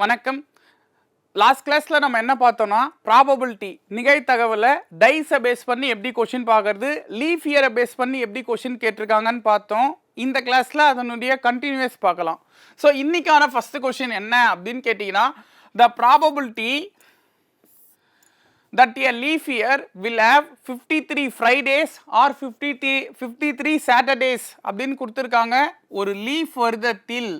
வணக்கம். லாஸ்ட் கிளாஸில் நம்ம என்ன பார்த்தோம்னா ப்ராபபிலிட்டி நிகழ்தகவில் டைஸை பேஸ் பண்ணி எப்படி கொஷின் பார்க்கறது, லீஃப் இயரை பேஸ் பண்ணி எப்படி கொஷின் கேட்டிருக்காங்கன்னு பார்த்தோம். இந்த கிளாஸில் அதனுடைய கண்டினியூஸ் பார்க்கலாம். ஸோ இன்னைக்கான ஃபஸ்ட்டு கொஷின் என்ன அப்படின்னு கேட்டிங்கன்னா, the probability that a leaf year will have 53 Fridays or 53 Saturdays அப்படின்னு கொடுத்துருக்காங்க. ஒரு லீஃப் வருடத்தில்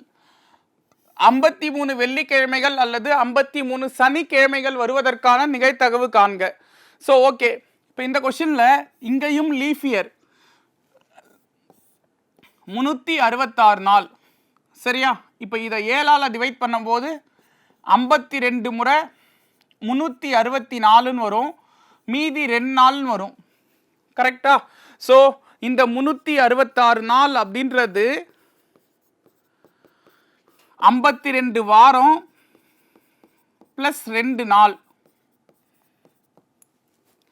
53 வெள்ளிக்கிழமைகள் அல்லது 53 சனிக்கிழமைகள் வருவதற்கான நிகழ்தகவு காண்க. ஸோ ஓகே, இப்போ இந்த கொஷினில் இங்கேயும் லீஃப் இயர் 366 நாள், சரியா? இப்போ இதை 7ஆல் டிவைட் பண்ணும்போது 52 முறை 364ன்னு வரும், மீதி 2 நாள்னு வரும், கரெக்டா? ஸோ இந்த 366 நாள் அப்படின்றது 52 வாரம் ப்ளஸ் 2 நாள்.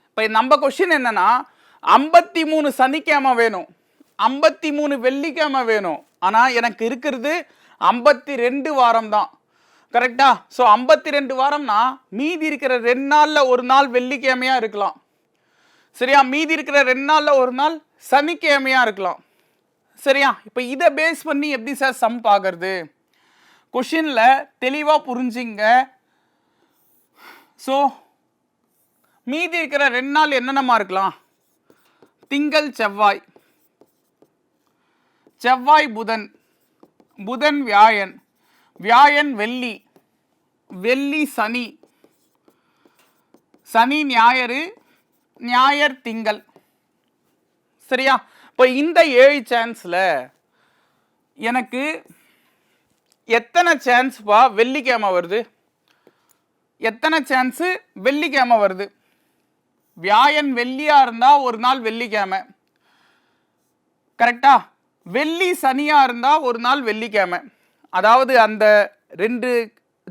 இப்போ நம்ம கொஸ்டின் என்னன்னா 53 சனிக்கிழமை வேணும், 53 வெள்ளிக்கிழமை வேணும், ஆனால் எனக்கு இருக்கிறது 52 வாரம் தான், கரெக்டா? ஸோ 52 வாரம்னா மீதி இருக்கிற 2 நாளில் ஒரு நாள் வெள்ளிக்கிழமையாக இருக்கலாம், சரியா? மீதி இருக்கிற 2 நாளில் ஒரு நாள் சனிக்கிழமையாக இருக்கலாம், சரியா? இப்போ இதை பேஸ் பண்ணி எப்படி சார் சம் பார்க்கறது? கொஷினில் தெளிவாக புரிஞ்சிங்க. ஸோ மீதி இருக்கிற 2 நாள் என்னென்னமா இருக்கலாம்? திங்கள் செவ்வாய், செவ்வாய் புதன், புதன் வியாழன், வியாழன் வெள்ளி, வெள்ளி சனி, சனி ஞாயிறு, ஞாயிறு திங்கள், சரியா? இப்போ இந்த 7 சான்ஸில் எனக்கு எத்தனை சான்ஸ்பா வெள்ளிக்கிழமை வருது? எத்தனை சான்ஸு வெள்ளிக்கிழமை வருது? வியாழன் வெள்ளியாக இருந்தால் ஒரு நாள் வெள்ளிக்கிழமை, கரெக்டா? வெள்ளி சனியாக இருந்தால் ஒரு நாள் வெள்ளிக்கிழமை. அதாவது அந்த 2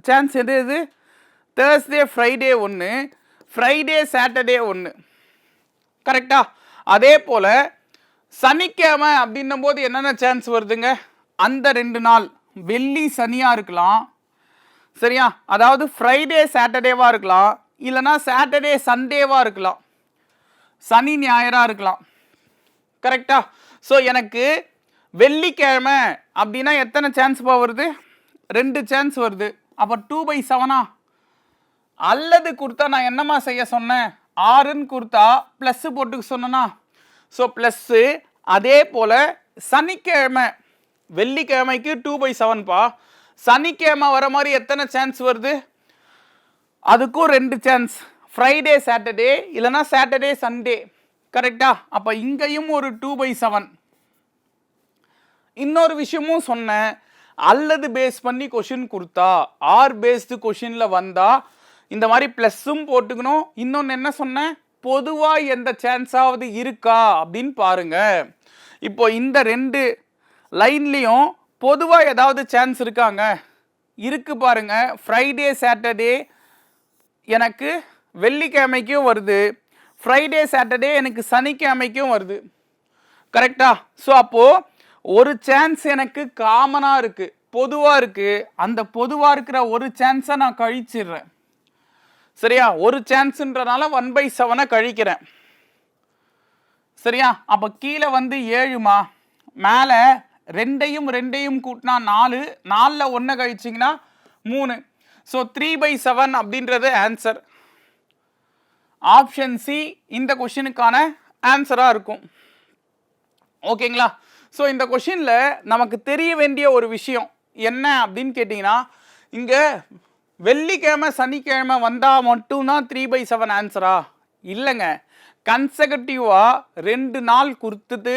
சான்ஸ் எது? தேர்ஸ்டே ஃப்ரைடே ஒன்று, ஃப்ரைடே சாட்டர்டே ஒன்று, கரெக்டா? அதே போல் சனிக்கிழமை அப்படின்னும் போது என்னென்ன சான்ஸ் வருதுங்க? அந்த 2 நாள் வெள்ளி சனியாக இருக்கலாம், சரியா? அதாவது ஃப்ரைடே சாட்டர்டேவாக இருக்கலாம், இல்லைனா சாட்டர்டே சண்டேவாக இருக்கலாம், சனி ஞாயிறாக இருக்கலாம், கரெக்டா? ஸோ எனக்கு வெள்ளிக்கிழமை அப்படின்னா எத்தனை சான்ஸ்பா வருது? 2 சான்ஸ் வருது. அப்போ 2/7 அல்லது கொடுத்தா நான் என்னம்மா செய்ய சொன்னேன்? 6ன்னு கொடுத்தா ப்ளஸ்ஸு போட்டுக்க சொன்னேன்னா, ஸோ ப்ளஸ்ஸு. அதே போல் சனிக்கிழமை, வெள்ளிக்கிழமைக்கு 2/7பா, சனிக்கிழமை வர மாதிரி எத்தனை சான்ஸ் வருது? அதுக்கும் 2 சான்ஸ், ஃப்ரைடே சாட்டர்டே இல்லைனா சாட்டர்டே சண்டே, கரெக்டா? அப்போ இங்கேயும் ஒரு 2/7. இன்னொரு விஷயமும் சொன்னேன், அல்லது பேஸ் பண்ணி கொஷின் கொடுத்தா, ஆர் பேஸ்டு கொஷினில் வந்தால் இந்த மாதிரி ப்ளஸ்ஸும் போட்டுக்கணும். இன்னொன்று என்ன சொன்னேன்? பொதுவாக எந்த சான்ஸாவது இருக்கா அப்படின்னு பாருங்க. இப்போ இந்த 2 லைன்லேயும் பொதுவாக ஏதாவது சான்ஸ் இருக்காங்க? இருக்கு பாருங்க. ஃப்ரைடே சாட்டர்டே எனக்கு வெள்ளிக்கிழமைக்கும் வருது, ஃப்ரைடே சாட்டர்டே எனக்கு சனிக்கிழமைக்கும் வருது, கரெக்டா? ஸோ அப்போது ஒரு சான்ஸ் எனக்கு காமனாக இருக்குது, பொதுவாக இருக்குது. அந்த பொதுவாக இருக்கிற ஒரு சான்ஸை நான் கழிச்சிடுறேன், சரியா? ஒரு சான்ஸுன்றனால 1/7 கழிக்கிறேன், சரியா? அப்போ கீழே வந்து 7மா, மேலே 2யும் கூட்டினா 4, 4ல் 1 கழிச்சிங்கன்னா 3. ஸோ 3/7 அப்படின்றது ஆன்சர். ஆப்ஷன் சி இந்த கொஷினுக்கான ஆன்சராக இருக்கும், ஓகேங்களா? ஸோ இந்த கொஷினில் நமக்கு தெரிய வேண்டிய ஒரு விஷயம் என்ன அப்படின்னு கேட்டிங்கன்னா, இங்கே வெள்ளிக்கிழமை சனிக்கிழமை வந்தால் மட்டும்தான் 3/7 ஆன்சரா? இல்லைங்க. கன்செகட்டிவாக 2 நாள் கொடுத்துட்டு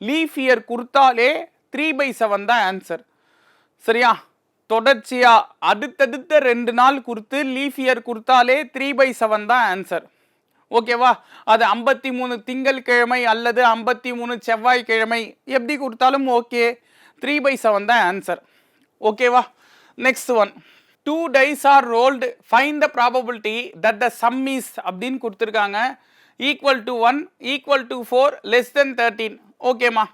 லீஃப் இயர் கொடுத்தாலே 3/7 தான் ஆன்சர், சரியா? தொடர்ச்சியாக அடுத்தடுத்த 2 நாள் கொடுத்து லீஃப் இயர் கொடுத்தாலே 3/7 தான் ஆன்சர், ஓகேவா? அது 53 திங்கட்கிழமை அல்லது 53 செவ்வாய்க்கிழமை எப்படி கொடுத்தாலும் ஓகே, 3/7 தான் ஆன்சர், ஓகேவா? Next one, 2 dice are rolled, find the probability that the sum is அப்படின்னு கொடுத்துருக்காங்க. Equal to 1, equal to 4, less than 13. ஓகேம்மா,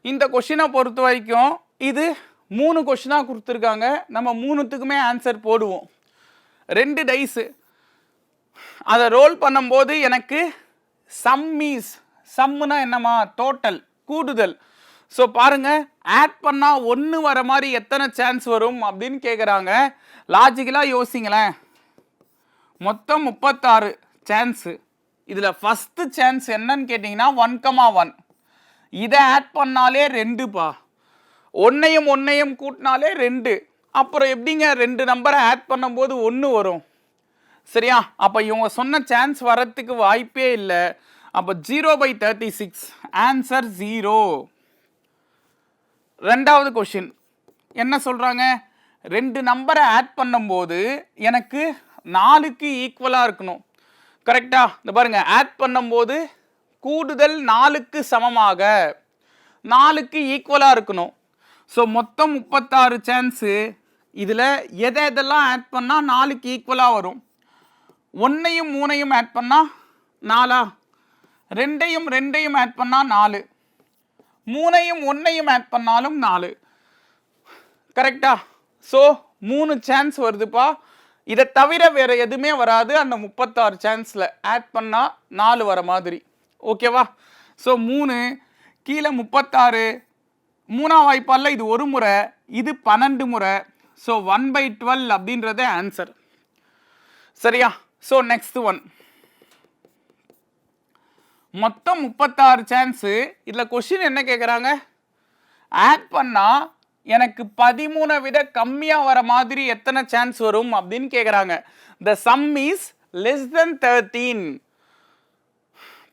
இந்த கொஷினை பொறுத்த வரைக்கும் இது 3 கொஸ்டினாக கொடுத்துருக்காங்க. நம்ம 3த்துக்குமே ஆன்சர் போடுவோம். 2 டைஸு அதை ரோல் பண்ணும்போது எனக்கு சம்முனா என்னம்மா, டோட்டல், கூடுதல். ஸோ பாருங்கள், ஆட் பண்ணால் 1 வர மாதிரி எத்தனை சான்ஸ் வரும் அப்படின்னு கேட்குறாங்க. லாஜிக்கலாக யோசிங்களேன். மொத்தம் 36 சான்ஸு. இதில் ஃபஸ்ட்டு சான்ஸ் என்னன்னு கேட்டிங்கன்னா 1,1. இதை ஆட் பண்ணாலே 2பா. ஒன்னையும் கூட்டினாலே 2. அப்புறம் எப்படிங்க 2 நம்பரை ஆட் பண்ணும்போது 1 வரும்? சரியா? அப்போ இவங்க சொன்ன சான்ஸ் வரத்துக்கு வாய்ப்பே இல்லை. அப்போ 0/36 ஆன்சர் 0. 2வது கொஷின் என்ன சொல்கிறாங்க? 2 நம்பரை ஆட் பண்ணும்போது எனக்கு 4க்கு ஈக்குவலாக இருக்கணும். கரெக்டா? இந்த பாருங்க, ஆட் பண்ணும்போது கூடுதல் 4க்கு சமமாக 4க்கு ஈக்குவலாக இருக்கணும். ஸோ மொத்தம் 36 சான்ஸு. இதில் எதெல்லாம் ஆட் பண்ணால் 4க்கு ஈக்குவலாக வரும்? 1ஐயும் 3ஐயும் ஆட் பண்ணால் 4, 2ஐயும் ஆட் பண்ணால் 4, 3ஐயும் 1ஐயும் ஆட் பண்ணாலும் 4. கரெக்டா? ஸோ 3 சான்ஸ் வருதுப்பா. இதை தவிர வேறு எதுவுமே வராது. அந்த 36 சான்ஸில் ஆட் பண்ணால் 4 வர மாதிரி. ஓகேவா? ஸோ 3 கீழே 36, 3ஆம் வாய்ப்பால் இது 1 முறை, இது 12 முறை. ஸோ 1/12 அப்படின்றது ஆன்சர். சரியா? ஸோ நெக்ஸ்ட் ஒன், மொத்தம் 36 சான்ஸு. இதில் கொஷின் என்ன கேட்குறாங்க? ஆட் பண்ணால் எனக்கு 13 விட கம்மியாக வர மாதிரி எத்தனை சான்ஸ் வரும் அப்படின்னு கேட்குறாங்க. த சம் இஸ் லெஸ் தென் 13.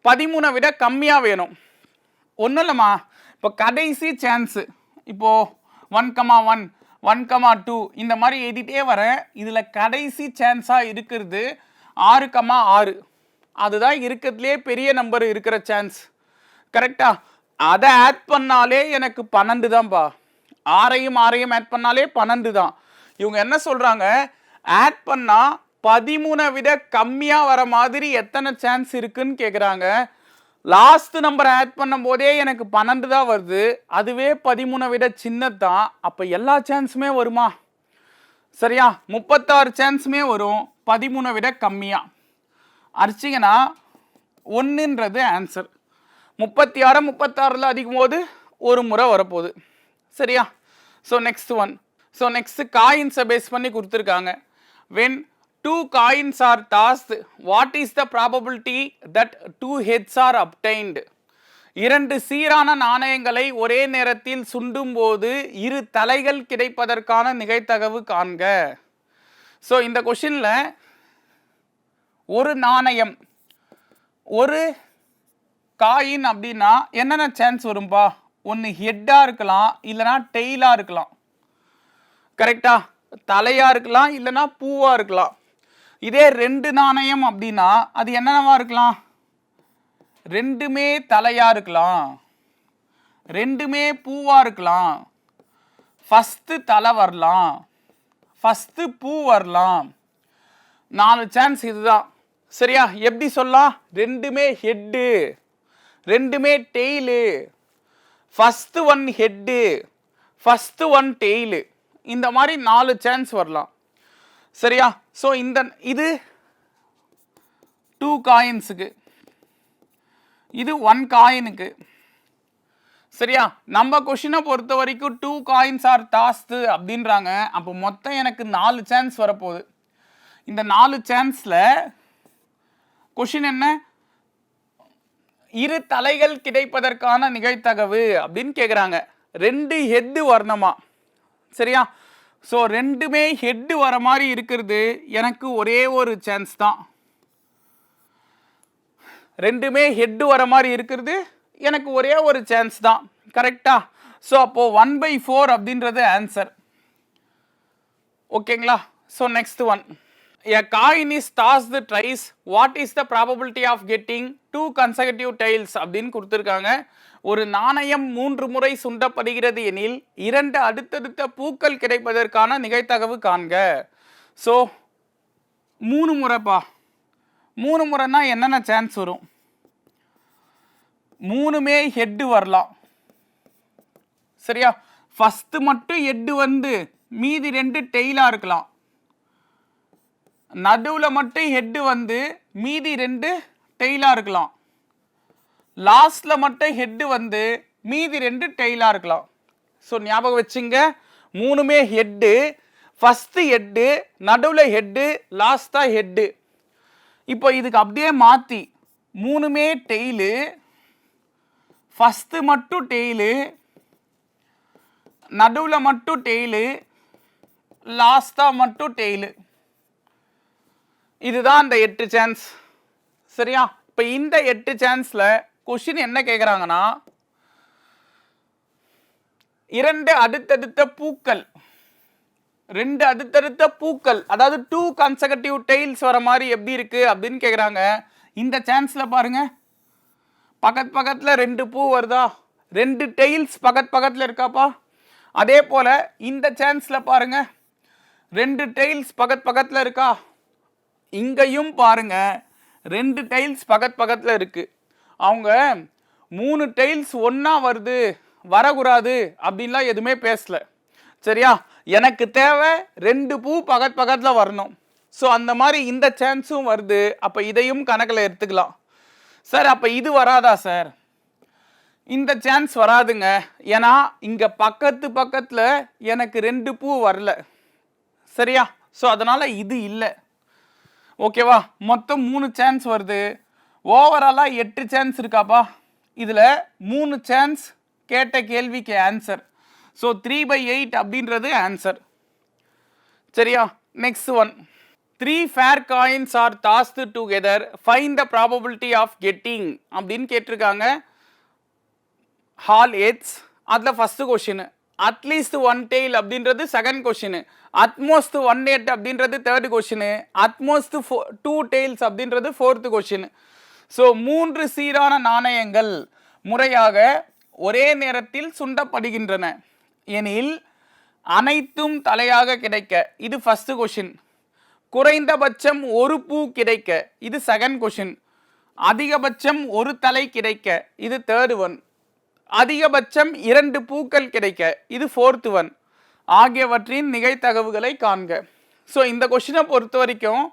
13 விட கம்மியாக வேணும். ஒன்றும் இல்லைம்மா, இப்போ கடைசி சான்ஸு, இப்போது 1,1, 1,2 இந்த மாதிரி எழுதிட்டே வரேன். இதில் கடைசி சான்ஸாக இருக்கிறது 6,6. அதுதான் இருக்கிறதுலே பெரிய நம்பர் இருக்கிற சான்ஸ். கரெக்டா? அதை ஆட் பண்ணாலே எனக்கு 12 தான்ப்பா. 6ஐயும் ஆட் பண்ணாலே 12 தான். இவங்க என்ன சொல்கிறாங்க? ஆட் பண்ணால் 13 விட கம்மியாக வர மாதிரி எத்தனை சான்ஸ் இருக்குன்னு கேட்குறாங்க. லாஸ்ட் நம்பர் ஆட் பண்ணும் போதே எனக்கு 12 தான் வருது. அதுவே 13 விட சின்னதான். அப்போ எல்லா சான்ஸுமே வருமா? சரியா? 36 சான்ஸுமே வரும் 13 விட கம்மியாக. அடிச்சிங்கன்னா 1ன்றது ஆன்சர். 36 அதிகம் போது 1 முறை வரப்போகுது. சரியா? So next one. So next காயின்ஸை பேஸ் பண்ணி கொடுத்துருக்காங்க. When 2 coins are tossed, what is the probability that 2 heads are obtained? 2 சீரான நாணயங்களை ஒரே நேரத்தில் சுண்டும் போது 2 தலைகள் கிடைப்பதற்கான நிகழ்தகவு காண்க. ஸோ இந்த கொஷினில் ஒரு நாணயம், ஒரு காயின் அப்படின்னா என்னென்ன சான்ஸ் வரும்பா? ஒன்று ஹெட்டாக இருக்கலாம், இல்லைனா டெய்லாக இருக்கலாம். கரெக்டா? தலையாக இருக்கலாம், இல்லைனா பூவாக இருக்கலாம். இதே 2 நாணயம் அப்படின்னா அது என்னென்னவா இருக்கலாம்? 2மே தலையாக இருக்கலாம், 2மே பூவாக இருக்கலாம். ஃபஸ்ட்டு தலை வரலாம், ஃபஸ்ட்டு பூ வரலாம். 4 சான்ஸ் இதுதான். சரியா? எப்படி சொல்லலாம்? 2மே ஹெட்டு, 2மே tail, first 1 head, first 1 tail. இந்த மாதிரி 4 சான்ஸ் வரலாம். சரியா? ஸோ இது 2 காயின்ஸுக்கு, இது 1 காயினுக்கு. சரியா? நம்ம கொஷினை பொறுத்த வரைக்கும் 2 coins are tossed அப்படின்றாங்க. அப்போ மொத்தம் எனக்கு 4 சான்ஸ் வரப்போகுது. இந்த 4 சான்ஸில் கொஷின் என்ன? 2 தலைகள் கிடைப்பதற்கான நிகழ்தகவு அப்படின்னு கேட்குறாங்க. 2 ஹெட்டு வரணுமா? சரியா? ஸோ 2மே ஹெட்டு வர மாதிரி இருக்கிறது எனக்கு ஒரே ஒரு சான்ஸ் தான். 2மே ஹெட்டு வர மாதிரி இருக்கிறது எனக்கு ஒரே ஒரு சான்ஸ் தான். கரெக்டா? ஸோ அப்போது 1/4 அப்படின்றது ஆன்சர். ஓகேங்களா? So next one. A coin is tossed thrice. What is the probability of getting 2 consecutive tails அப்படின்னு கொடுத்துருக்காங்க. ஒரு நாணயம் 3 முறை சுண்டப்படுகிறது எனில் 2 அடுத்தடுத்த பூக்கள் கிடைப்பதற்கான நிகழ்தகவு காண்க. ஸோ 3 முறைப்பா. 3 முறைனா என்னென்ன சான்ஸ் வரும்? 3மே ஹெட்டு வரலாம். சரியா? ஃபஸ்ட்டு மட்டும் ஹெட்டு வந்து மீதி 2 டெய்லாக இருக்கலாம். நடுவில் மட்டும் ஹெட்டு வந்து மீதி 2 டெய்லாக இருக்கலாம். லாஸ்ட்டில் மட்டும் ஹெட்டு வந்து மீதி 2 டெய்லாக இருக்கலாம். ஸோ ஞாபகம் வச்சுங்க, 3மே ஹெட்டு, ஃபஸ்ட்டு ஹெட்டு, நடுவில் ஹெட்டு, லாஸ்ட்டாக ஹெட்டு. இப்போ இதுக்கு அப்படியே மாற்றி 3மே டெய்லு, ஃபஸ்ட்டு மட்டும் டெய்லு, நடுவில் மட்டும் டெய்லு, லாஸ்ட்டாக மட்டும் டெய்லு. இதுதான் அந்த 8 சான்ஸ். சரியா? இப்போ இந்த 8 சான்ஸில் கொஷின் என்ன கேட்குறாங்கன்னா, 2 அடுத்தடுத்த பூக்கள், 2 அடுத்தடுத்த பூக்கள், அதாவது 2 கன்செகட்டிவ் டெய்ல்ஸ் வர மாதிரி எப்படி இருக்கு அப்படின்னு கேட்குறாங்க. இந்த சான்ஸில் பாருங்க, பக்கத்தில் 2 பூ வருதா, 2 டெய்ல்ஸ் பக்கத்தில் இருக்காப்பா. அதே போல் இந்த சான்ஸில் பாருங்க, 2 டெய்ல்ஸ் பக்கத்தில் இருக்கா. இங்கேயும் பாருங்க 2 டைல்ஸ் பக்கத்தில் இருக்கு. அவங்க 3 டைல்ஸ் ஒன்றா வருது, வரக்கூடாது அப்படின்லாம் எதுவுமே பேசல. சரியா? எனக்கு தேவை 2 பூ பக்கத்தில் வரணும். ஸோ அந்த மாதிரி இந்த சான்ஸும் வருது. அப்போ இதையும் கணக்கில் எடுத்துக்கலாம். சார் அப்போ இது வராதா சார்? இந்த சான்ஸ் வராதுங்க. ஏன்னா இங்கே பக்கத்தில் எனக்கு 2 பூ வரல. சரியா? ஸோ அதனால் இது இல்லை. ஓகேவா? மொத்தம் 3 சான்ஸ் வருது. ஓவராலாக 8 சான்ஸ் இருக்காப்பா. இதில் 3 சான்ஸ் கேட்ட கேள்விக்கு ஆன்சர். ஸோ 3/8 அப்படின்றது ஆன்சர். சரியா? Next one, 3 fair coins are tossed together, find the probability of getting அப்படின்னு கேட்டிருக்காங்க. ஹால் எட்ஸ், அதில் ஃபஸ்ட்டு கொஷின். அட்லீஸ்ட் 1 tail அப்படின்றது செகண்ட் கொஷின். அட்மோஸ்ட் 1 head அப்படின்றது தேர்டு கொஷின். அட்மோஸ்ட் 2 tails அப்படின்றது ஃபோர்த்து கொஷின். ஸோ 3 சீரான நாணயங்கள் முறையாக ஒரே நேரத்தில் சுண்டப்படுகின்றன எனில் அனைத்தும் தலையாக கிடைக்க, இது ஃபஸ்ட்டு கொஷின். குறைந்தபட்சம் 1 பூ கிடைக்க, இது செகண்ட் கொஷின். அதிகபட்சம் 1 தலை கிடைக்க, இது தேர்டு ஒன். அதிகபட்சம் 2 பூக்கள் கிடைக்க, இது ஃபோர்த்து ஒன். ஆகியவற்றின் நிகழ்தகவுகளை காண்க. ஸோ இந்த கொஷினை பொறுத்த வரைக்கும்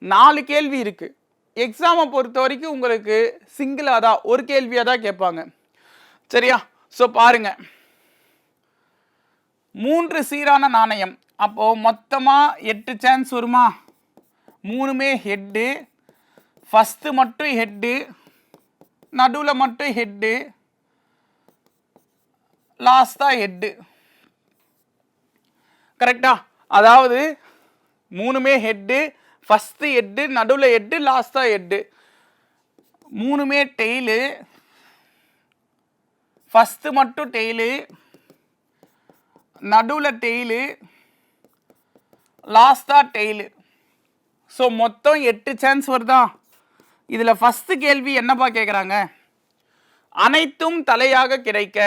4 கேள்வி இருக்குது. எக்ஸாமை பொறுத்த வரைக்கும் உங்களுக்கு சிங்கிளாக தான், ஒரு கேள்வியாக தான் கேட்பாங்க. சரியா? ஸோ பாருங்க, 3 சீரான நாணயம். அப்போது மொத்தமாக 8 சான்ஸ் வருமா? 3மே ஹெட்டு, ஃபஸ்ட்டு மட்டும் ஹெட்டு, நடுவில் மட்டும் ஹெட்டு, லாஸ்ட்டாக ஹெட்டு. கரெக்டா? அதாவது 3மே ஹெட்டு, ஃபஸ்ட்டு ஹெட்டு, நடுவில் ஹெட்டு, லாஸ்ட்டாக ஹெட்டு. 3மே டெய்லு, ஃபஸ்ட்டு மட்டும் டெய்லு, நடுவில் டெய்லு, லாஸ்ட்டாக டெய்லு. ஸோ மொத்தம் 8 சான்ஸ் வருதா? இதில் ஃபஸ்ட்டு கேள்வி என்னப்பா கேட்குறாங்க? அனைத்தும் தலையாக கிடைக்க.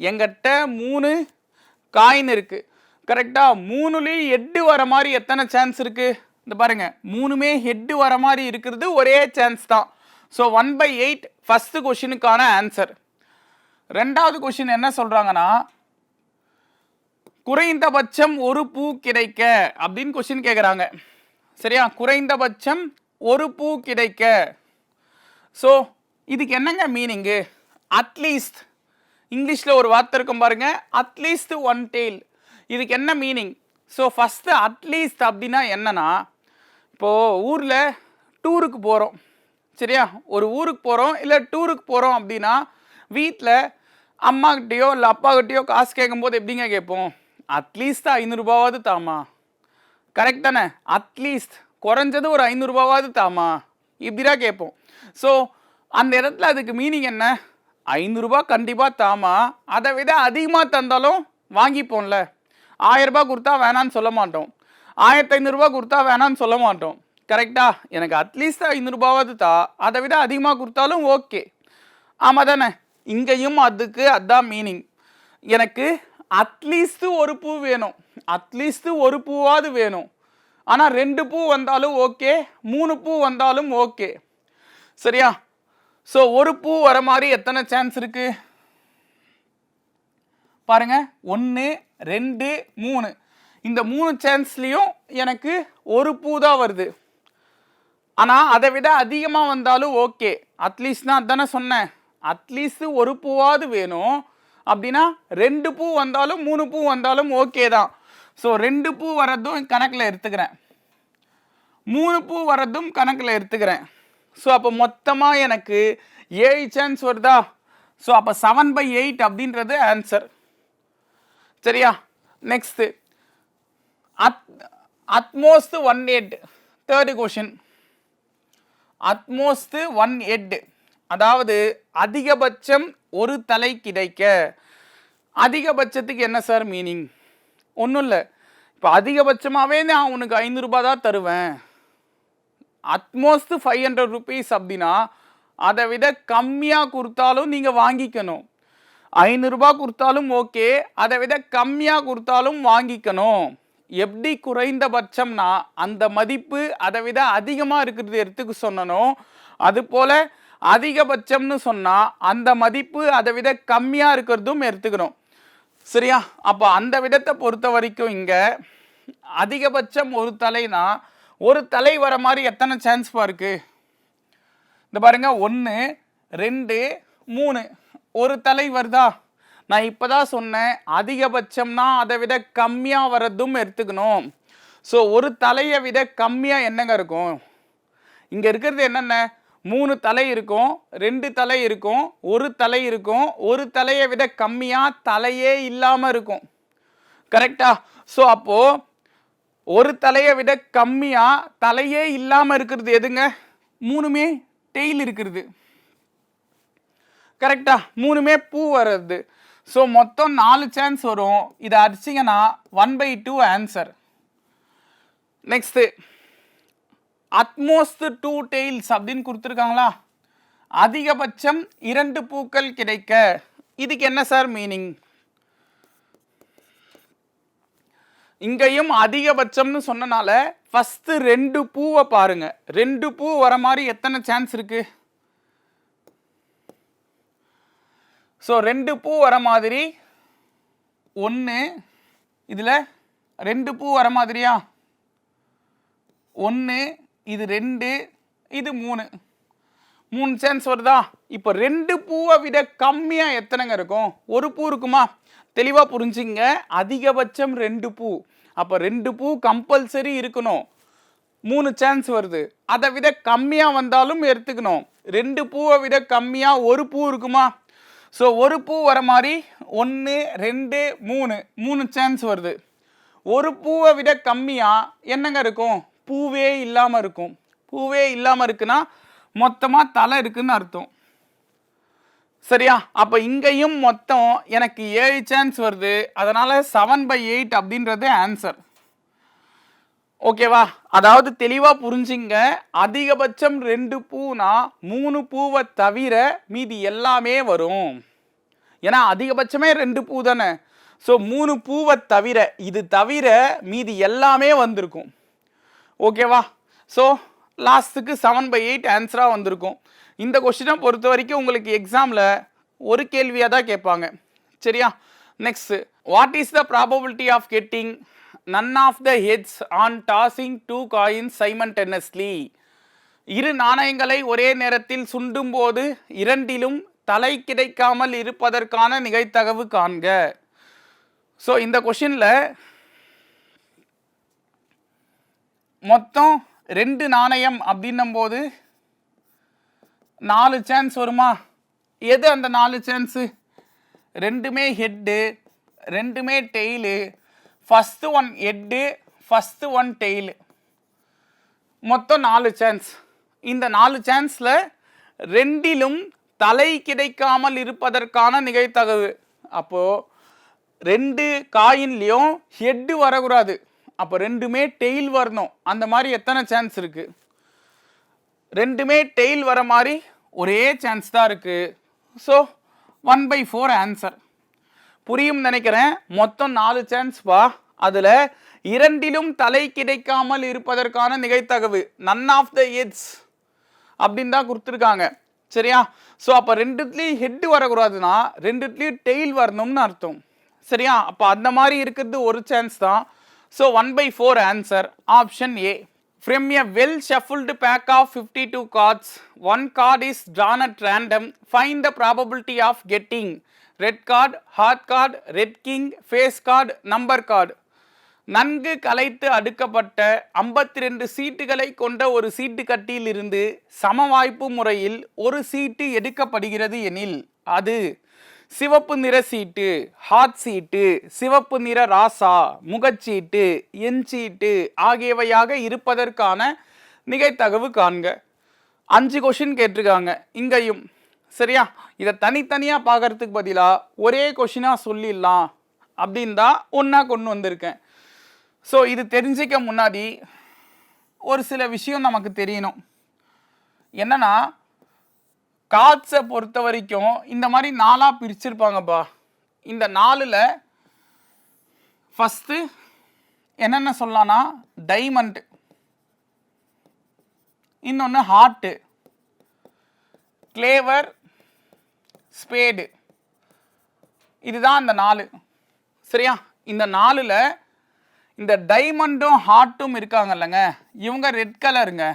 எங்கிட்ட 3 காயின் இருக்குது. கரெக்டாக? 3லேயும் ஹெட்டு வர மாதிரி எத்தனை சான்ஸ் இருக்குது? இந்த பாருங்கள், 3மே ஹெட்டு வர மாதிரி இருக்கிறது ஒரே சான்ஸ் தான். ஸோ 1/8 ஃபஸ்ட்டு கொஷினுக்கான ஆன்சர். ரெண்டாவது கொஷின் என்ன சொல்கிறாங்கன்னா, குறைந்தபட்சம் 1 பூ கிடைக்க அப்படின்னு கொஷின் கேட்குறாங்க. சரியா? குறைந்தபட்சம் 1 பூ கிடைக்க. ஸோ இதுக்கு என்னங்க மீனிங்கு? அட்லீஸ்ட், இங்கிலீஷில் ஒரு வார்த்தை இருக்கும் பாருங்க, அட்லீஸ்ட் 1 tail. இதுக்கு என்ன மீனிங்? ஸோ ஃபஸ்ட்டு அட்லீஸ்ட் அப்படின்னா என்னன்னா, இப்போது ஊரில் டூருக்கு போகிறோம். சரியா? ஒரு ஊருக்கு போகிறோம் இல்லை டூருக்கு போகிறோம் அப்படின்னா வீட்டில் அம்மாக்கிட்டேயோ இல்லை அப்பாக்கிட்டேயோ காசு கேட்கும்போது எப்படிங்க கேட்போம்? அட்லீஸ்ட் 500 ரூபாவாவது தாமா. கரெக்ட் தானே? அட்லீஸ்ட் குறைஞ்சது ஒரு 500 ரூபாவாவது தாமா, இப்படிதான் கேட்போம். ஸோ அந்த இடத்துல அதுக்கு மீனிங் என்ன? 500 ரூபா கண்டிப்பாக தாமா, அதை விட அதிகமாக தந்தாலும் வாங்கிப்போம்ல. 1000 ரூபாய் கொடுத்தா வேணான்னு சொல்ல மாட்டோம், 1500 ரூபா கொடுத்தா வேணான்னு சொல்ல மாட்டோம். கரெக்டா? எனக்கு அட்லீஸ்ட் 500 ரூபாவது தா, அதை விட அதிகமாக கொடுத்தாலும் ஓகே. ஆமாம் தானே? இங்கேயும் அதுக்கு அதான் மீனிங். எனக்கு அட்லீஸ்ட்டு 1 பூ வேணும், அட்லீஸ்ட்டு 1 பூவாவது வேணும். ஆனால் 2 பூ வந்தாலும் ஓகே, 3 பூ வந்தாலும் ஓகே. சரியா? ஸோ 1 பூ வர மாதிரி எத்தனை சான்ஸ் இருக்குது? பாருங்க 1 2 3 இந்த 3 சான்ஸ்லேயும் எனக்கு ஒரு பூ தான் வருது. ஆனால் அதை விட அதிகமாக வந்தாலும் ஓகே, அட்லீஸ்ட் நான் தானே சொன்னேன், அட்லீஸ்ட் ஒரு பூவாவது வேணும். அப்படின்னா 2 பூ வந்தாலும் 3 பூ வந்தாலும் ஓகே தான். ஸோ 2 பூ வர்றதும் கணக்கில் எடுத்துக்கிறேன், 3 பூ வர்றதும் கணக்கில் எடுத்துக்கிறேன். ஸோ அப்போ மொத்தமாக எனக்கு 7 சான்ஸ் வருதா? ஸோ அப்போ 7/8 அப்படின்றது ஆன்சர். சரியா? Next at most 1 head. Third question, at most 1 head அதாவது அதிகபட்சம் ஒரு தலை கிடைக்க. அதிகபட்சத்துக்கு என்ன சார் மீனிங்? ஒன்றும் இல்லை, இப்போ அதிகபட்சமாகவே நான் உனக்கு 500 ரூபாய் தான் தருவேன், அட்மோஸ்ட் 500 rupees அப்படின்னா அதை விட கம்மியாக கொடுத்தாலும் நீங்கள் வாங்கிக்கணும். 500 ரூபாய் கொடுத்தாலும் ஓகே, அதை விட கம்மியாக கொடுத்தாலும் வாங்கிக்கணும். எப்படி குறைந்தபட்சம்னா அந்த மதிப்பு அதை விட அதிகமாக இருக்கிறது எடுத்துக்க சொன்னனோ, அதுபோல் அதிகபட்சம்னு சொன்னால் அந்த மதிப்பு அதை விட கம்மியாக இருக்கிறதும் எடுத்துக்கணும். சரியா? அப்போ அந்த விடத்தை பொறுத்த வரைக்கும் இங்கே அதிகபட்சம் ஒரு தலைனா ஒரு தலை வர மாதிரி எத்தனை சான்ஸ் இருக்கு? இந்த பாருங்க 1 2 3 ஒரு தலை வருதா? நான் இப்போ தான் சொன்னேன் அதிகபட்சம்னா அதை விட கம்மியாக வர்றதும் எடுத்துக்கணும். ஸோ ஒரு தலையை விட கம்மியாக என்னங்க இருக்கும்? இங்கே இருக்கிறது என்னென்ன? 3 தலை இருக்கும், 2 தலை இருக்கும், ஒரு தலை இருக்கும், ஒரு தலையை விட கம்மியாக தலையே இல்லாமல் இருக்கும். கரெக்டா? ஸோ அப்போது ஒரு தலையை விட கம்மியாக தலையே இல்லாமல் இருக்கிறது எதுங்க? 3மே டெய்ல் இருக்கிறது. கரெக்டா? 3மே பூ வர்றது. ஸோ மொத்தம் 4 சான்ஸ் வரும். இதை அடிச்சிங்கன்னா 1/2 ஆன்சர். நெக்ஸ்ட்டு அட்மோஸ்ட் 2 டெய்ல்ஸ் அப்படின்னு கொடுத்துருக்காங்களா? அதிகபட்சம் 2 பூக்கள் கிடைக்க. இதுக்கு என்ன சார் மீனிங்? இங்கேயும் அதிகபட்சம்னு சொன்னனால ஃபஸ்ட்டு 2 பூவை பாருங்க. 2 பூ வர மாதிரி எத்தனை சான்ஸ் இருக்கு? ஸோ 2 பூ வர மாதிரி 1, இதில் 2 பூ வர மாதிரியா? 1, இது 2, இது 3 சான்ஸ் வருதா? இப்போ 2 பூவை விட கம்மியாக எத்தனைங்க இருக்கும்? ஒரு பூ இருக்குமா? தெளிவாக புரிஞ்சுங்க. அதிகபட்சம் 2 பூ, அப்போ 2 பூ கம்பல்சரி இருக்கணும். 3 சான்ஸ் வருது. அதை விட கம்மியாக வந்தாலும் எடுத்துக்கணும். 2 பூவை விட கம்மியாக ஒரு பூ இருக்குமா? ஸோ ஒரு பூ வர மாதிரி 1 2 3 சான்ஸ் வருது. ஒரு பூவை விட கம்மியாக என்னங்க இருக்கும்? பூவே இல்லாமல் இருக்கும். பூவே இல்லாமல் இருக்குன்னா மொத்தமாக தலை இருக்குன்னு அர்த்தம். சரியா? அப்போ இங்கேயும் மொத்தம் எனக்கு 7 சான்ஸ் வருது. அதனால் 7/8 அப்படின்றது ஆன்சர். ஓகேவா? அதாவது தெளிவாக புரிஞ்சுங்க. அதிகபட்சம் 2 பூனா 3 பூவை தவிர மீதி எல்லாமே வரும். ஏன்னா அதிகபட்சமே 2 பூ தானே. ஸோ 3 பூவை தவிர, இது தவிர மீதி எல்லாமே வந்திருக்கும். ஓகேவா? ஸோ லாஸ்ட்டுக்கு 7/8 ஆன்சராக வந்திருக்கும். இந்த கொஸ்டினை பொறுத்த வரைக்கும் உங்களுக்கு எக்ஸாமில் ஒரு கேள்வியாக தான் கேட்பாங்க. சரியா? Next, what is the probability of getting none of the heads on tossing 2 coins simultaneously? 2 நாணயங்களை ஒரே நேரத்தில் சுண்டும் போது இரண்டிலும் தலை கிடைக்காமல் இருப்பதற்கான நிகழ்தகவு காண்க. ஸோ இந்த கொஷினில் மொத்தம் 2 நாணயம் அப்படின்னும் போது 4 சான்ஸ் வருமா? எது அந்த 4 சான்ஸு? 2மே ஹெட்டு, 2மே tail. First 1 head, first 1 tail. மொத்தம் 4 சான்ஸ். இந்த 4 சான்ஸில் 2லும் தலை கிடைக்காமல் இருப்பதற்கான நிகழ்தகவு. அப்போது 2 காயின்லேயும் ஹெட்டு வரக்கூடாது. அப்போ 2மே டெய்ல் வரணும். அந்த மாதிரி எத்தனை சான்ஸ் இருக்குது? 2மே டெய்ல் வர மாதிரி ஒரே சான்ஸ் தான் இருக்குது. So 1/4 answer. புரியும் நினைக்கிறேன். மொத்தம் 4 சான்ஸ் பா. அதில் 2லும் தலை கிடைக்காமல் இருப்பதற்கான நிகழ்தகவு none of the heads அப்படின்னு தான் கொடுத்துருக்காங்க. சரியா? ஸோ அப்போ 2த்துலேயும் ஹெட்டு வரக்கூடாதுன்னா 2த்துலேயும் டெய்ல் வரணும்னு அர்த்தம். சரியா? அப்போ அந்த மாதிரி இருக்கிறது ஒரு சான்ஸ் தான். So 1/4 answer option A. From a well shuffled pack of 52 cards, one card is drawn at random. Find the probability of getting red card, heart card, red king, face card, number card. நன்கு கலைத்து அடுக்கப்பட்ட 52 சீட்டுகளை கொண்ட ஒரு சீட்டு கட்டியில் இருந்து சம வாய்ப்பு முறையில் ஒரு சீட்டு எடுக்கப்படுகிறது எனில் அது சிவப்பு நிற சீட்டு, ஹாட் சீட்டு, சிவப்பு நிற ராசா, முகச்சீட்டு, எண் சீட்டு ஆகியவையாக இருப்பதற்கான நிகழ்தகவு காண்க. 5 கொஷின் கேட்டிருக்காங்க இங்கேயும். சரியா? இதை தனித்தனியாக பார்க்கறதுக்கு பதிலாக ஒரே கொஷினாக சொல்லிடலாம் அப்படின்னு தான் ஒன்றா கொண்டு வந்திருக்கேன். ஸோ இது தெரிஞ்சிக்க முன்னாடி ஒரு சில விஷயம் நமக்கு தெரியணும். என்னன்னா, கார்ட்ஸை பொறுத்த வரைக்கும் இந்த மாதிரி 4ஆக பிரிச்சிருப்பாங்கப்பா. இந்த 4ல் ஃபஸ்ட்டு என்னென்ன சொல்லலாம்னா, டைமண்ட், இன்னொன்று ஹார்ட்டு, கிளேவர், ஸ்பேடு. இதுதான் அந்த 4. சரியா? இந்த 4ல் இந்த டைமண்டும் ஹார்ட்டும் இருக்காங்கல்லங்க, இவங்க ரெட் கலருங்க.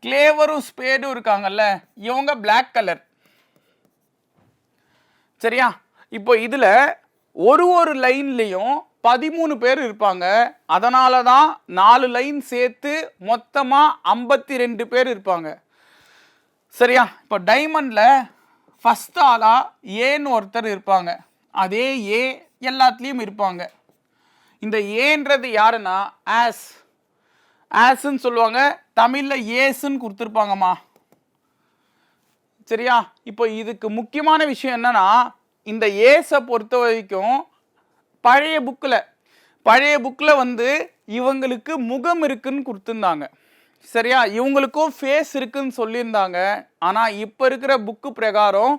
கிளேவரும் ஸ்பேடும் இருக்காங்கல்ல, இவங்க பிளாக் கலர். சரியா? இப்போ இதில் ஒரு லைன்லேயும் 13 பேர் இருப்பாங்க. அதனால தான் 4 லைன் சேர்த்து மொத்தமாக 52 பேர் இருப்பாங்க. சரியா? இப்போ டைமண்டில் ஃபஸ்ட் ஆளாக ஏன்னு ஒருத்தர் இருப்பாங்க. அதே ஏ எல்லாத்துலேயும் இருப்பாங்க. இந்த ஏன்றது யாருன்னா ஆஸ்ன்னு சொல்லுவாங்க. தமிழில் ஏசுன்னு கொடுத்துருப்பாங்கம்மா. சரியா? இப்போ இதுக்கு முக்கியமான விஷயம் என்னன்னா, இந்த ஏஸை பொறுத்த வரைக்கும் பழைய புக்கில் வந்து இவங்களுக்கு முகம் இருக்குன்னு கொடுத்துருந்தாங்க. சரியா? இவங்களுக்கும் ஃபேஸ் இருக்குன்னு சொல்லியிருந்தாங்க. ஆனால் இப்போ இருக்கிற புக்கு பிரகாரம்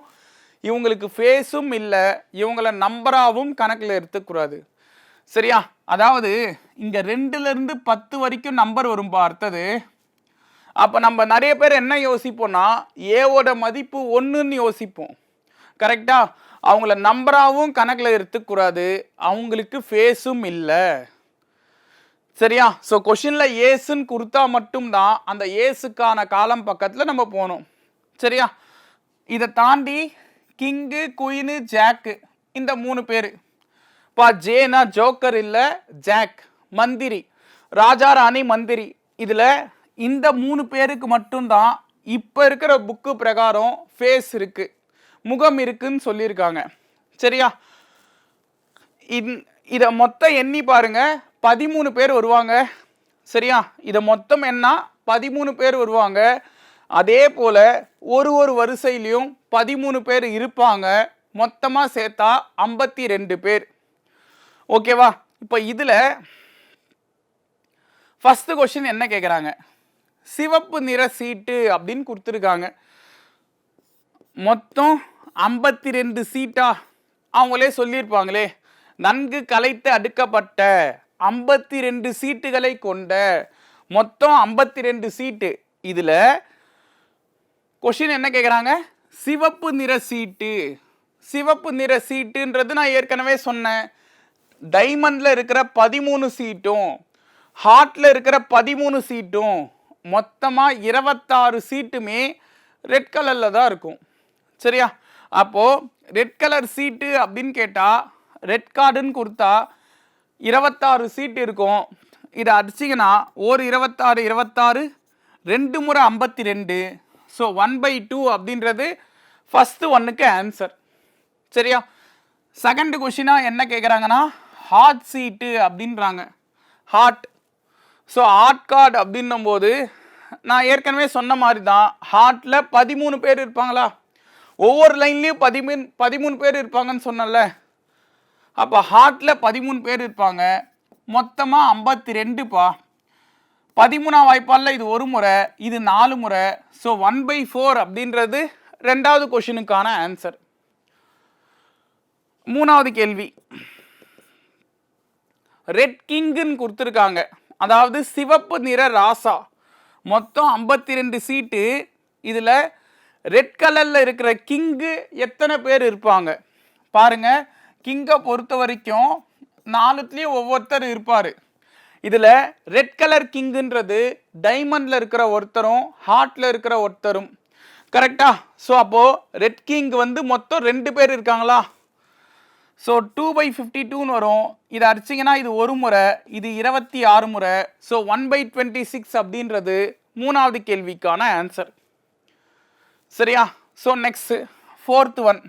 இவங்களுக்கு ஃபேஸும் இல்லை, இவங்கள நம்பராகவும் கணக்கில் எடுத்துக்கூடாது. சரியா? அதாவது இங்கே 2லேருந்து 10 வரைக்கும் நம்பர் வரும் பார்த்தது. அப்போ நம்ம நிறைய பேர் என்ன யோசிப்போம்னா, ஏவோட மதிப்பு 1ன்னு யோசிப்போம். கரெக்டா? அவங்கள நம்பராகவும் கணக்கில் எடுத்துக்கூடாது, அவங்களுக்கு ஃபேஸும் இல்லை. சரியா? ஸோ கொஷினில் ஏசுன்னு கொடுத்தா மட்டும்தான் அந்த ஏசுக்கான காலம் பக்கத்தில் நம்ம போகணும். சரியா? இதை தாண்டி கிங்கு, குயினு, ஜாக்கு, இந்த 3 பேர். பா ஜேனா ஜோக்கர் இல்லை, ஜாக் மந்திரி, ராஜா ராணி மந்திரி. இதில் இந்த 3 பேருக்கு மட்டும்தான் இப்போ இருக்கிற புக்கு பிரகாரம் ஃபேஸ் இருக்குது, முகம் இருக்குன்னு சொல்லியிருக்காங்க. சரியா? இதை மொத்தம் எண்ணி பாருங்க, 13 பேர் வருவாங்க. சரியா? இதை மொத்தம் என்ன 13 பேர் வருவாங்க. அதே போல் ஒரு வரிசையிலையும் 13 பேர் இருப்பாங்க. மொத்தமாக சேர்த்தா 52 பேர். ஓகேவா? இப்போ இதில் ஃபஸ்ட்டு கொஸ்டின் என்ன கேட்குறாங்க, சிவப்பு நிற சீட்டு அப்படின்னு கொடுத்துருக்காங்க. மொத்தம் 52 சீட்டா? அவங்களே சொல்லியிருப்பாங்களே, நன்கு கலைத்து அடுக்கப்பட்ட 52 சீட்டுகளை கொண்ட மொத்தம் 52 சீட்டு. இதில் கொஸ்டின் என்ன கேட்குறாங்க, சிவப்பு நிற சீட்டு. சிவப்பு நிற சீட்டுன்றது நான் ஏற்கனவே சொன்னேன். டைமண்டில் இருக்கிற 13 சீட்டும் ஹார்ட்டில் இருக்கிற 13 சீட்டும் மொத்தமாக 26 சீட்டுமே ரெட் கலரில் தான் இருக்கும். சரியா? அப்போது ரெட் கலர் சீட்டு அப்படின்னு கேட்டால், ரெட் கார்டுன்னு கொடுத்தா 26 சீட்டு இருக்கும். இதை அடிச்சிங்கன்னா ஒரு 26 2 முறை 52. ஸோ 1/2 அப்படின்றது ஃபஸ்ட்டு ஒன்றுக்கு ஆன்சர். சரியா? செகண்ட் கொஷினாக என்ன கேட்குறாங்கன்னா, ஹாட் சீட்டு அப்படின்றாங்க. ஹாட். ஸோ ஹாட் கார்டு அப்படின்னும் போது நான் ஏற்கனவே சொன்ன மாதிரி தான், ஹார்ட்டில் 13 பேர் இருப்பாங்களா, ஒவ்வொரு லைன்லேயும் 13 பேர் இருப்பாங்கன்னு சொன்னல. அப்போ ஹார்ட்டில் 13 பேர் இருப்பாங்க. மொத்தமாக 52பா. 13ஆம் வாய்ப்பால் இது ஒரு முறை, இது 4 முறை. ஸோ 1/4 அப்படின்றது ரெண்டாவது கொஷினுக்கான ஆன்சர். மூணாவது கேள்வி, ரெட் கிங்குன்னு கொடுத்துருக்காங்க. அதாவது சிவப்பு நிற ராசா. மொத்தம் 52 சீட்டு. இதில் ரெட் கலரில் இருக்கிற கிங்கு எத்தனை பேர் இருப்பாங்க பாருங்க. கிங்கை பொறுத்த வரைக்கும் 4த்துலேயும் ஒவ்வொருத்தர் இருப்பார். இதில் ரெட் கலர் கிங்குன்றது டைமண்டில் இருக்கிற ஒருத்தரும் ஹார்ட்டில் இருக்கிற ஒருத்தரும். கரெக்டா? ஸோ அப்போது ரெட் கிங் வந்து மொத்தம் 2 பேர் இருக்காங்களா? ஸோ 2/52ன்னு வரும். இதை அடிச்சிங்கன்னா இது ஒரு முறை, இது 26 முறை. ஸோ 1/26 அப்படின்றது 3வது கேள்விக்கான ஆன்சர். சரியா? ஸோ நெக்ஸ்ட் 4th ஒன்,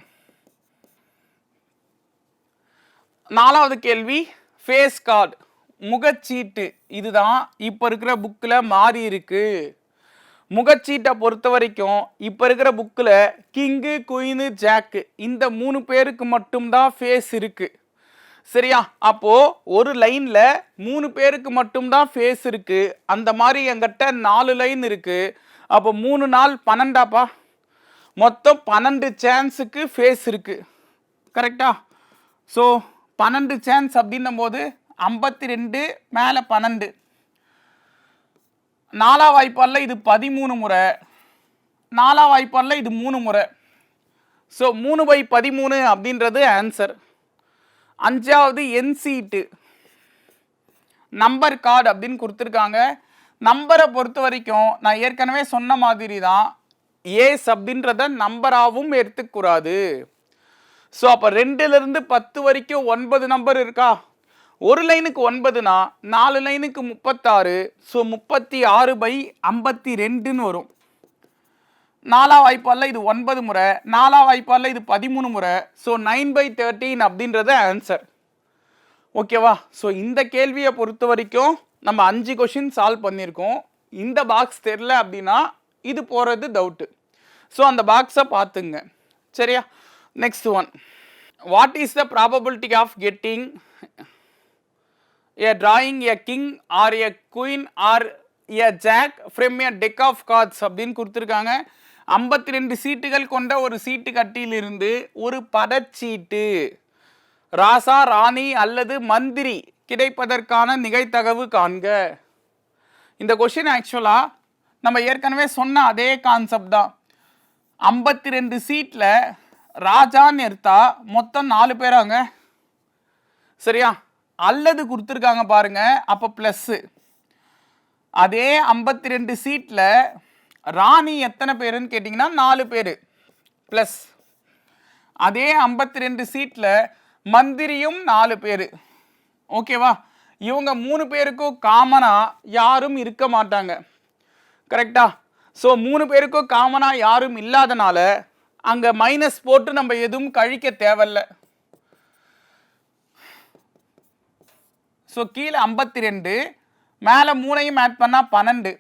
4வது கேள்வி ஃபேஸ் கார்டு, முகச்சீட்டு. இதுதான் இப்போ இருக்கிற புக்கில் மாறி இருக்கு. முகச்சீட்டை பொறுத்த வரைக்கும் இப்போ இருக்கிற புக்கில் கிங்கு, குயினு, ஜாக்கு இந்த 3 பேருக்கு மட்டும்தான் ஃபேஸ் இருக்குது. சரியா? அப்போது ஒரு லைனில் 3 பேருக்கு மட்டும்தான் ஃபேஸ் இருக்குது. அந்த மாதிரி என்கிட்ட 4 லைன் இருக்குது. அப்போ 3 நாள் 12ஆப்பா, மொத்தம் 12 சான்ஸுக்கு ஃபேஸ் இருக்குது. கரெக்டா? ஸோ 12 சான்ஸ் அப்படின்னும் போது 52 மேலே 12, 4ஆம் வாய்ப்பாடில் இது 13 முறை, 4ஆம் வாய்ப்பாடில் இது 3 முறை. ஸோ 3/13 அப்படின்றது ஆன்சர். 5வது என்சீட்டு, நம்பர் கார்டு அப்படின்னு கொடுத்துருக்காங்க. நம்பரை பொறுத்த வரைக்கும் நான் ஏற்கனவே சொன்ன மாதிரி தான், ஏஸ் அப்படின்றத நம்பராகவும் எடுத்துக்கூடாது. ஸோ அப்போ 2லேருந்து 10 வரைக்கும் 9 நம்பர் இருக்கா? ஒரு லைனுக்கு 9னா 4 லைனுக்கு 36. ஸோ 36/52ன்னு வரும். 4ஆம் வாய்ப்பாடில் இது 9 முறை, 4ஆம் வாய்ப்பாடில் இது 13 முறை. ஸோ 9/13 அப்படின்றது ஆன்சர். ஓகேவா? ஸோ இந்த கேள்வியை பொறுத்த வரைக்கும் நம்ம 5 கொஷின் சால்வ் பண்ணியிருக்கோம். இந்த பாக்ஸ் தெரில அப்படின்னா இது போகிறது டவுட்டு. ஸோ அந்த பாக்ஸை பார்த்துங்க. சரியா? Next one, what is the probability of getting a drawing a king or a queen or a jack from a deck of cards அப்படின்னு கொடுத்துருக்காங்க. 52 சீட்டுகள் கொண்ட ஒரு சீட்டு கட்டியிலிருந்து ஒரு படச்சீட்டு, ராசா, ராணி அல்லது மந்திரி கிடைப்பதற்கான நிகழ்தகவு காண்க. இந்த கொஷின் ஆக்சுவலாக நம்ம ஏற்கனவே சொன்ன அதே கான்செப்ட் தான். 52 சீட்டில் ராஜான்னு எடுத்தா மொத்தம் 4 பேராங்க. சரியா? அல்லது கொடுத்துருக்காங்க பாருங்க, அப்போ ப்ளஸ்ஸு. அதே 52 சீட்டில் ராணி எத்தனை பேருன்னு கேட்டிங்கன்னா 4 பேர் ப்ளஸ். அதே 52 சீட்டில் மந்திரியும் 4 பேர். ஓகேவா? இவங்க 3 பேருக்கும் காமனாக யாரும் இருக்க மாட்டாங்க. கரெக்டா? ஸோ 3 பேருக்கும் காமனாக யாரும் இல்லாதனால அங்கே மைனஸ் போட்டு நம்ம எதுவும் கழிக்க தேவையில்லை. ஸோ கீழே 52, மேலே 3ஐயும் ஆட் பண்ணால் 12.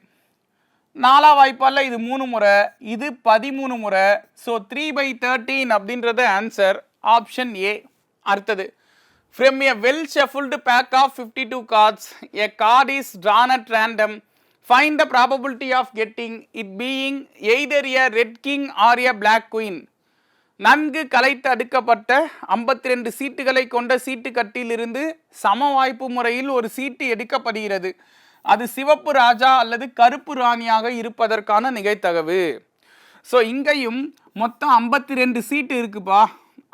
4ஆம் வாய்ப்பாடில் இது 3 முறை, இது 13 முறை. ஸோ 3/13 அப்படின்றது ஆன்சர், ஆப்ஷன் ஏ. அடுத்தது, from a well shuffled pack of 52 cards, a card is drawn at random. Find the probability of getting it being either a red king or a black queen. நன்கு கலைத்து அடுக்கப்பட்ட 52 சீட்டுகளை கொண்ட சீட்டு கட்டியிலிருந்து சம வாய்ப்பு முறையில் ஒரு சீட்டு எடுக்கப்படுகிறது. அது சிவப்பு ராஜா அல்லது கருப்பு ராணியாக இருப்பதற்கான நிகழ்தகவு. ஸோ இங்கேயும் மொத்தம் 52 சீட்டு இருக்குப்பா.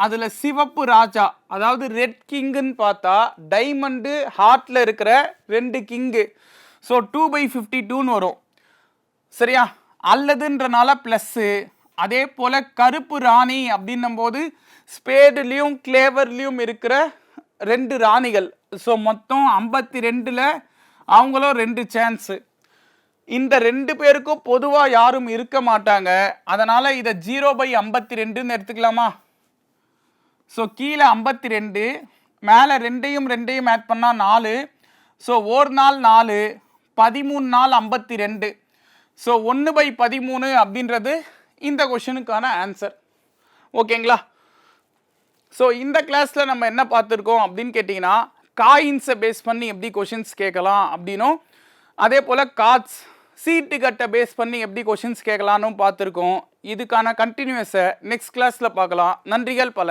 அதில் சிவப்பு ராஜா அதாவது ரெட் கிங்குன்னு பார்த்தா டைமண்டு ஹார்ட்டில் இருக்கிற 2 கிங்கு. ஸோ 2/52ன்னு வரும். சரியா? அல்லதுன்றனால ப்ளஸ்ஸு. அதே போல் கருப்பு ராணி அப்படின்னும் போது ஸ்பேடுலேயும் கிளேவர்லேயும் இருக்கிற 2 ராணிகள். ஸோ மொத்தம் 52ல் அவங்களும் 2 சான்ஸு. இந்த 2 பேருக்கும் பொதுவாக யாரும் இருக்க மாட்டாங்க. அதனால் இதை 0/52ன்னு எடுத்துக்கலாமா? ஸோ கீழே 52, மேலே 2ஐயும் ஆட் பண்ணால் 4. ஸோ ஒரு நாள் 4, 13 நாள் 52. ஸோ 1/13 அப்படின்றது இந்த கொஷனுக்கான ஆன்சர். ஓகேங்களா? ஸோ இந்த கிளாஸில் நம்ம என்ன பார்த்துருக்கோம் அப்படின்னு கேட்டிங்கன்னா, காயின்ஸை பேஸ் பண்ணி எப்படி கொஷின்ஸ் கேட்கலாம் அப்படின்னும், அதே போல் கார்ட்ஸ் சீட்டு கட்டை பேஸ் பண்ணி எப்படி கொஷின்ஸ் கேட்கலான்னு பார்த்துருக்கோம். இதுக்கான கண்டினியூஸை நெக்ஸ்ட் கிளாஸில் பார்க்கலாம். நன்றிகள் பல.